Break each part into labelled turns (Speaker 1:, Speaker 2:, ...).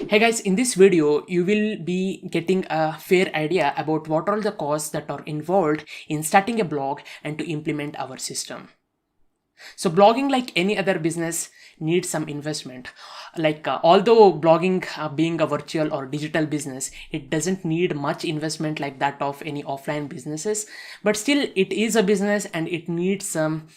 Speaker 1: Hey guys, in this video, you will be getting a fair idea about what are the costs that are involved in starting a blog and to implement our system. So blogging, like any other business, needs some investment. Although blogging being a virtual or digital business, it doesn't need much investment like that of any offline businesses, but still it is a business and it needs some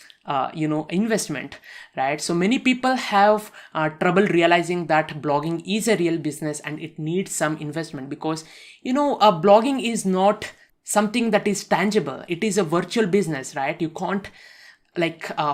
Speaker 1: investment, right? So many people have trouble realizing that blogging is a real business and it needs some investment because blogging is not something that is tangible. It is a virtual business, right? You can't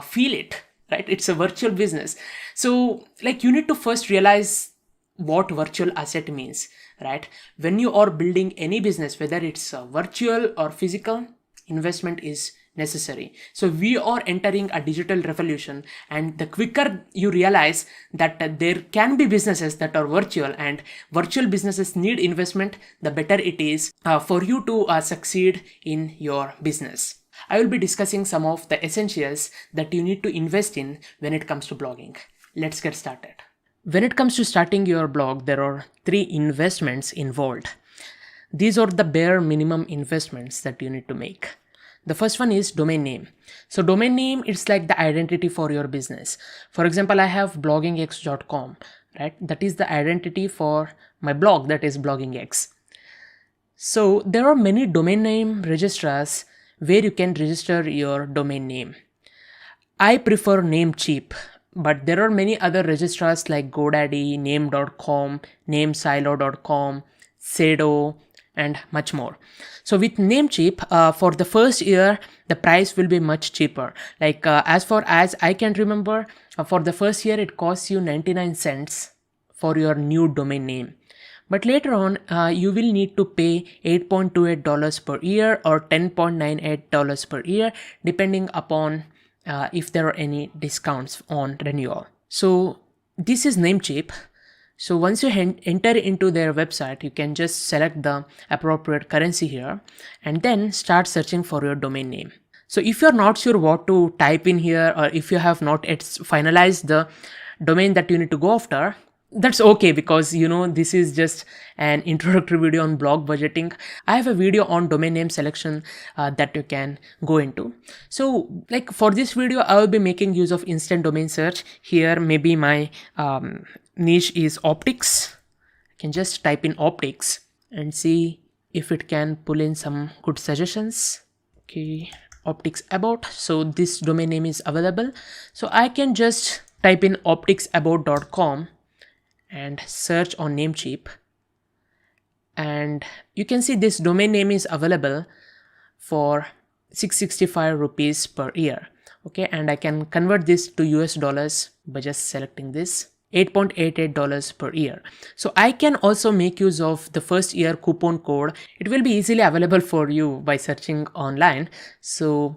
Speaker 1: feel it, right? It's a virtual business. So you need to first realize what virtual asset means, right? When you are building any business, whether it's virtual or physical, investment is necessary. So we are entering a digital revolution, and the quicker you realize that there can be businesses that are virtual and virtual businesses need investment, the better it is for you to succeed in your business. I will be discussing some of the essentials that you need to invest in when it comes to blogging. Let's get started. When it comes to starting your blog, there are 3 investments involved. These are the bare minimum investments that you need to make. The first one is domain name. So domain name, it's like the identity for your business. For example, I have bloggingx.com, right? That is the identity for my blog, that is bloggingx. So there are many domain name registrars where you can register your domain name. I prefer Namecheap, but there are many other registrars like GoDaddy, Name.com, Namesilo.com, Sedo, and much more. So with Namecheap, for the first year, the price will be much cheaper. As far as I can remember, for the first year, it costs you 99 cents for your new domain name. But later on, you will need to pay $8.28 per year or $10.98 per year, depending upon if there are any discounts on renewal. So this is Namecheap. So once you enter into their website, you can just select the appropriate currency here and then start searching for your domain name. So if you're not sure what to type in here, or if you have not yet finalized the domain that you need to go after, that's okay, because this is just an introductory video on blog budgeting. I have a video on domain name selection that you can go into. So for this video, I will be making use of instant domain search. Here maybe my niche is optics. I can just type in optics and see if it can pull in some good suggestions. Okay, optics about. So this domain name is available. So I can just type in opticsabout.com and search on Namecheap, and you can see this domain name is available for 665 rupees per year. Okay, and I can convert this to US dollars by just selecting this, $8.88 per year. So I can also make use of the first year coupon code. It will be easily available for you by searching online. So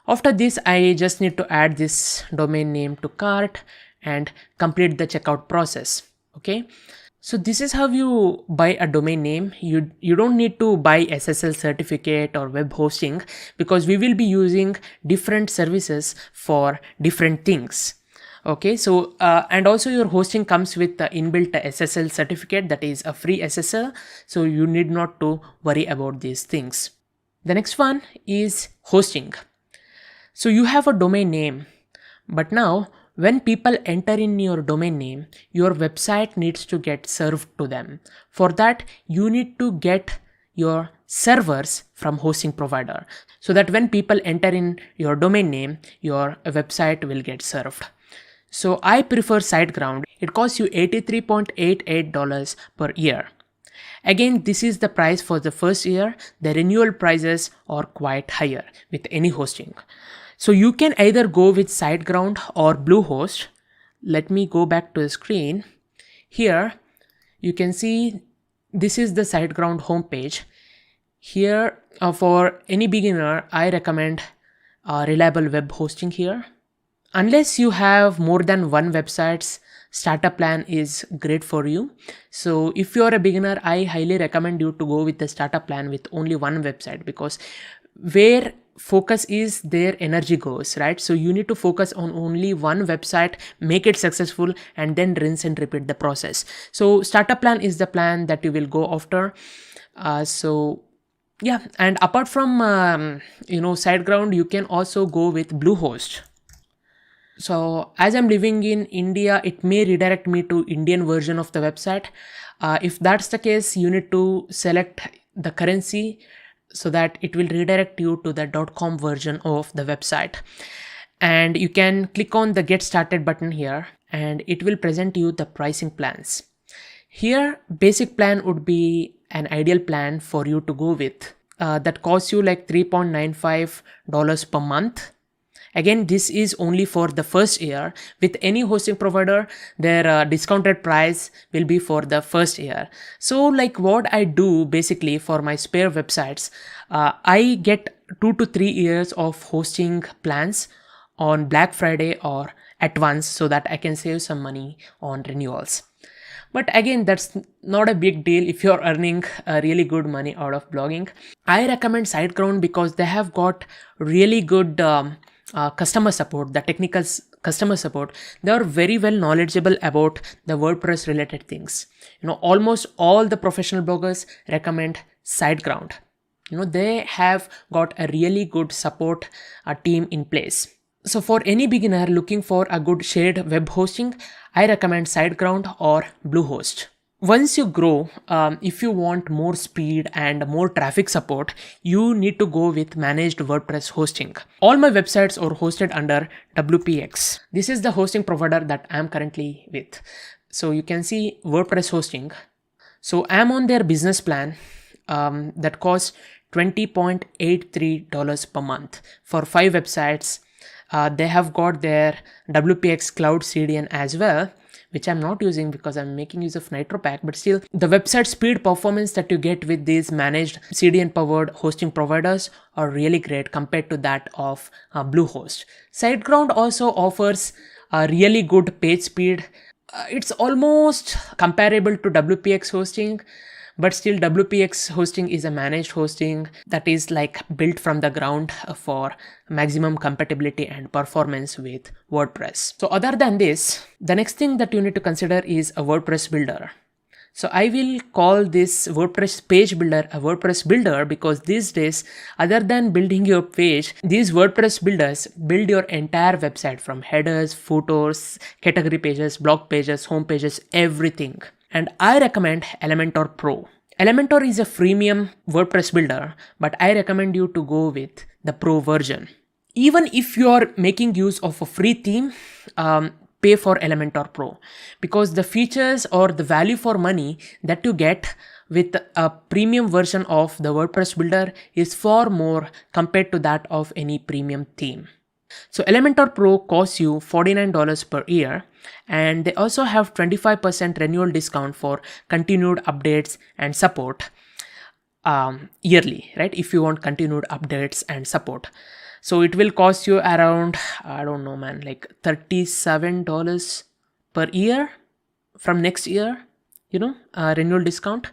Speaker 1: after this, I just need to add this domain name to cart and complete the checkout process. Okay, so this is how you buy a domain name. You don't need to buy SSL certificate or web hosting, because we will be using different services for different things. Okay, so and also your hosting comes with the inbuilt SSL certificate, that is a free SSL, so you need not to worry about these things. The next one is hosting. So you have a domain name, but now when people enter in your domain name, your website needs to get served to them. For that, you need to get your servers from hosting provider, so that when people enter in your domain name, your website will get served. So I prefer SiteGround. It costs you $83.88 per year. Again, this is the price for the first year. The renewal prices are quite higher with any hosting. So you can either go with SiteGround or Bluehost. Let me go back to the screen. Here you can see this is the SiteGround homepage. Here for any beginner, I recommend reliable web hosting here. Unless you have more than one website, starter plan is great for you. So if you are a beginner, I highly recommend you to go with the starter plan with only one website, because where focus is their energy goes, right? So you need to focus on only one website, make it successful, and then rinse and repeat the process. So startup plan is the plan that you will go after. So yeah, and apart from SiteGround, you can also go with Bluehost. So as I'm living in India, it may redirect me to Indian version of the website. If that's the case, you need to select the currency so that it will redirect you to the .com version of the website. And you can click on the get started button here, and it will present you the pricing plans. Here, basic plan would be an ideal plan for you to go with. That costs you like $3.95 per month. Again, this is only for the first year. With any hosting provider, their discounted price will be for the first year. So like what I do basically for my spare websites, I get 2 to 3 years of hosting plans on Black Friday or at once so that I can save some money on renewals. But again, that's not a big deal if you're earning really good money out of blogging. I recommend SiteGround because they have got really good customer support, the technical customer support. They are very well knowledgeable about the WordPress related things. Almost all the professional bloggers recommend SiteGround. They have got a really good support team in place. So for any beginner looking for a good shared web hosting, I recommend SiteGround or Bluehost. Once you grow, if you want more speed and more traffic support, you need to go with managed WordPress hosting. All my websites are hosted under WPX. This is the hosting provider that I'm currently with. So you can see WordPress hosting. So I'm on their business plan that costs $20.83 per month for 5 websites. They have got their WPX Cloud CDN as well, which I'm not using because I'm making use of NitroPack, but still the website speed performance that you get with these managed CDN powered hosting providers are really great compared to that of Bluehost. SiteGround also offers a really good page speed. It's almost comparable to WPX hosting, but still WPX hosting is a managed hosting that is like built from the ground for maximum compatibility and performance with WordPress. So other than this, the next thing that you need to consider is a WordPress builder. So I will call this WordPress page builder a WordPress builder because these days, other than building your page, these WordPress builders build your entire website from headers, photos, category pages, blog pages, home pages, everything. And I recommend Elementor Pro. Elementor is a freemium WordPress builder, but I recommend you to go with the Pro version. Even if you are making use of a free theme, pay for Elementor Pro because the features or the value for money that you get with a premium version of the WordPress builder is far more compared to that of any premium theme. So Elementor Pro costs you $49 per year, and they also have 25% renewal discount for continued updates and support yearly, right? If you want continued updates and support. So it will cost you around, I don't know, man, like $37 per year from next year, renewal discount.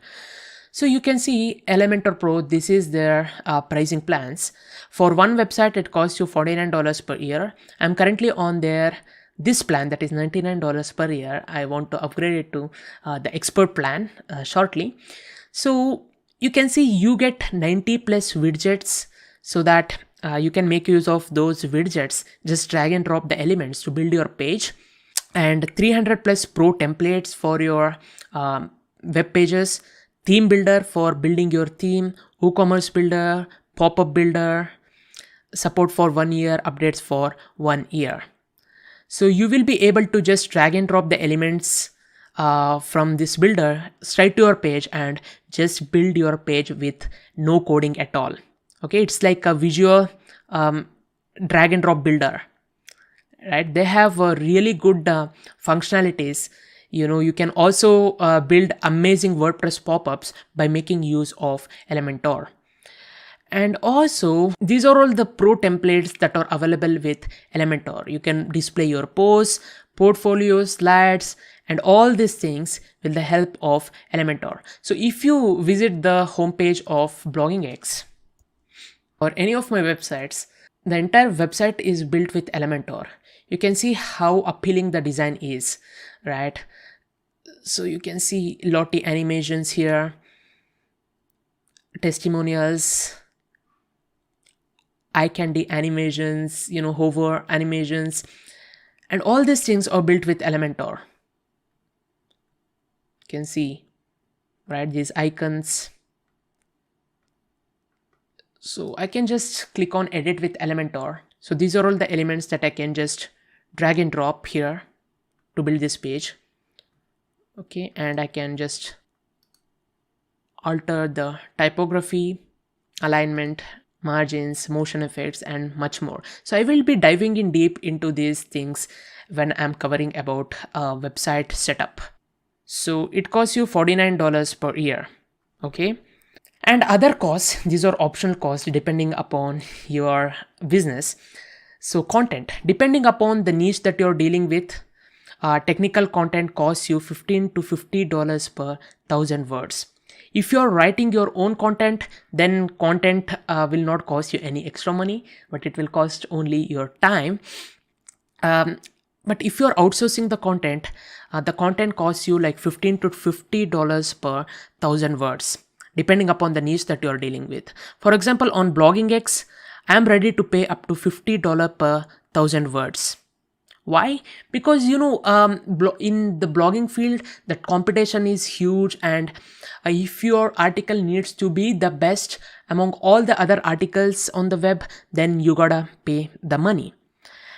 Speaker 1: So you can see Elementor Pro, this is their pricing plans. For one website, it costs you $49 per year. I'm currently on this plan that is $99 per year. I want to upgrade it to the expert plan shortly. So you can see you get 90 plus widgets so that you can make use of those widgets. Just drag and drop the elements to build your page, and 300 plus pro templates for your web pages, theme builder for building your theme, WooCommerce builder, pop-up builder, support for 1 year, updates for 1 year. So you will be able to just drag and drop the elements from this builder straight to your page and just build your page with no coding at all. Okay, it's like a visual drag and drop builder, right? They have really good functionalities. You can also build amazing WordPress pop-ups by making use of Elementor. And also, these are all the pro templates that are available with Elementor. You can display your posts, portfolios, slides, and all these things with the help of Elementor. So if you visit the homepage of BloggingX, or any of my websites, the entire website is built with Elementor. You can see how appealing the design is, right? So you can see Lottie animations here, testimonials, eye candy animations, hover animations, and all these things are built with Elementor. You can see, right, these icons. So I can just click on edit with Elementor. So these are all the elements that I can just drag and drop here to build this page. Okay, and I can just alter the typography, alignment, margins, motion effects, and much more. So I will be diving in deep into these things when I'm covering about website setup. So it costs you $49 per year. Okay. And other costs, these are optional costs depending upon your business. So content, depending upon the niche that you're dealing with, technical content costs you $15 to $50 per 1,000 words. If you're writing your own content, then content will not cost you any extra money, but it will cost only your time. But if you're outsourcing the content costs you like $15 to $50 per 1,000 words, depending upon the niche that you're dealing with. For example, on BloggingX, I'm ready to pay up to $50 per 1,000 words. Why? Because in the blogging field, the competition is huge, and if your article needs to be the best among all the other articles on the web, then you gotta pay the money.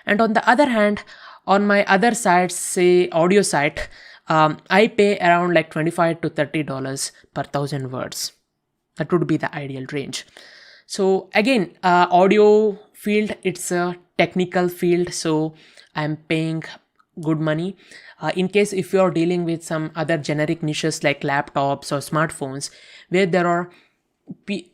Speaker 1: And on the other hand, on my other sites, say audio site, I pay around like $25 to $30 per 1,000 words. That would be the ideal range. So again, audio field, it's a technical field, so I'm paying good money. In case if you're dealing with some other generic niches like laptops or smartphones, where there are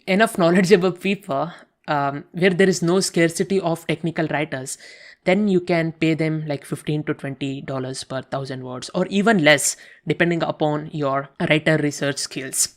Speaker 1: enough knowledgeable people, where there is no scarcity of technical writers, then you can pay them like $15 to $20 per 1,000 words, or even less, depending upon your writer research skills.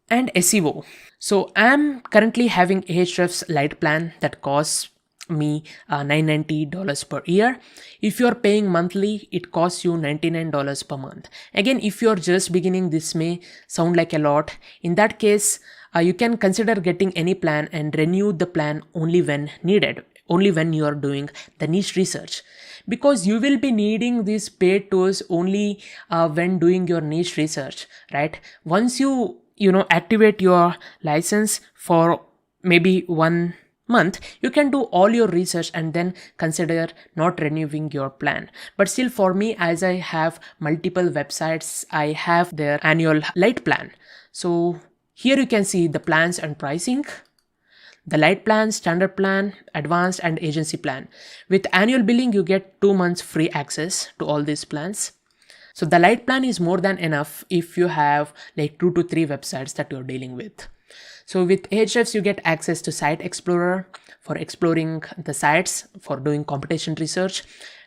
Speaker 1: And SEO. So I'm currently having Ahrefs Lite plan that costs me $990 per year. If you're paying monthly, it costs you $99 per month. Again, if you're just beginning, this may sound like a lot. In that case, you can consider getting any plan and renew the plan only when needed, only when you are doing the niche research, because you will be needing these paid tools only when doing your niche research, right? Once you activate your license for maybe 1 month, you can do all your research and then consider not renewing your plan. But still, for me, as I have multiple websites, I have their annual Lite plan. So here you can see the plans and pricing. The Lite plan, standard plan, advanced, and agency plan. With annual billing, you get 2 months free access to all these plans. So the Lite plan is more than enough if you have like 2 to 3 websites that you're dealing with. So with Ahrefs, you get access to Site Explorer for exploring the sites, for doing competition research,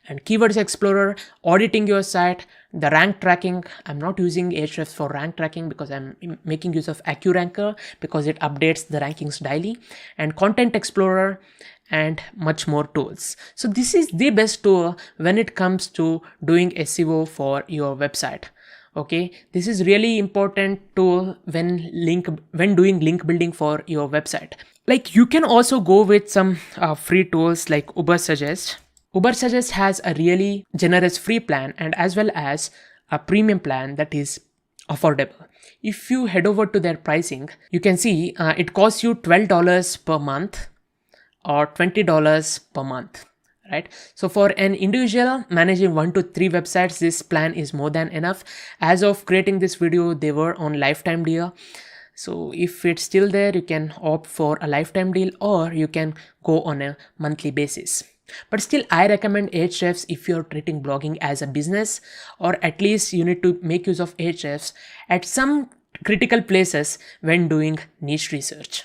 Speaker 1: and Keywords Explorer, auditing your site, the rank tracking. I'm not using Ahrefs for rank tracking because I'm making use of AccuRanker because it updates the rankings daily, and Content Explorer, and much more tools. So this is the best tool when it comes to doing SEO for your website. Okay, this is really important tool when doing link building for your website. Like, you can also go with some free tools like Ubersuggest. Ubersuggest has a really generous free plan and as well as a premium plan that is affordable. If you head over to their pricing, you can see it costs you $12 per month or $20 per month. Right? So for an individual managing 1 to 3 websites, this plan is more than enough. As of creating this video, they were on lifetime deal. So if it's still there, you can opt for a lifetime deal or you can go on a monthly basis. But still, I recommend Ahrefs if you're treating blogging as a business, or at least you need to make use of Ahrefs at some critical places when doing niche research.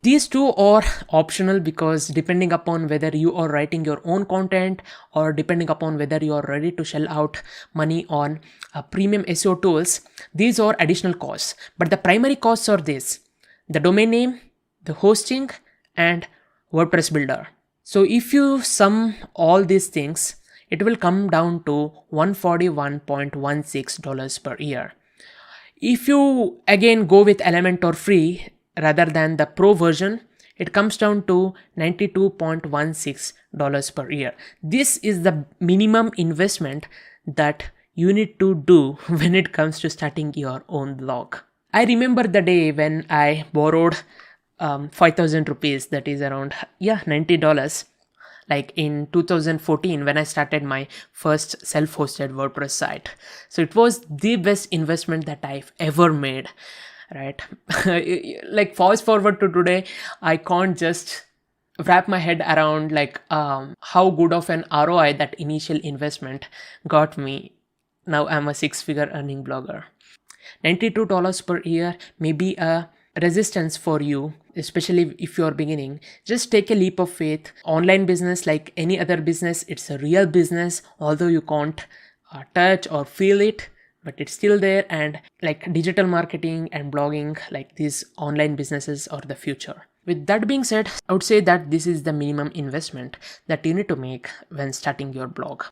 Speaker 1: These two are optional because depending upon whether you are writing your own content or depending upon whether you are ready to shell out money on premium SEO tools, these are additional costs. But the primary costs are this: the domain name, the hosting, and WordPress builder. So if you sum all these things, it will come down to $141.16 per year. If you again go with Elementor free rather than the pro version, it comes down to $92.16 per year. This is the minimum investment that you need to do when it comes to starting your own blog. I remember the day when I borrowed 5,000 rupees, that is around $90, like in 2014 when I started my first self-hosted WordPress site. So it was the best investment that I've ever made, right? Like fast forward to today, I can't just wrap my head around like how good of an ROI that initial investment got me. Now I'm a six-figure earning blogger. $92 per year may be a resistance for you, especially if you're beginning. Just take a leap of faith. Online business, like any other business, it's a real business, although you can't touch or feel it, but it's still there. And like digital marketing and blogging, like these online businesses are the future. With that being said, I would say that this is the minimum investment that you need to make when starting your blog.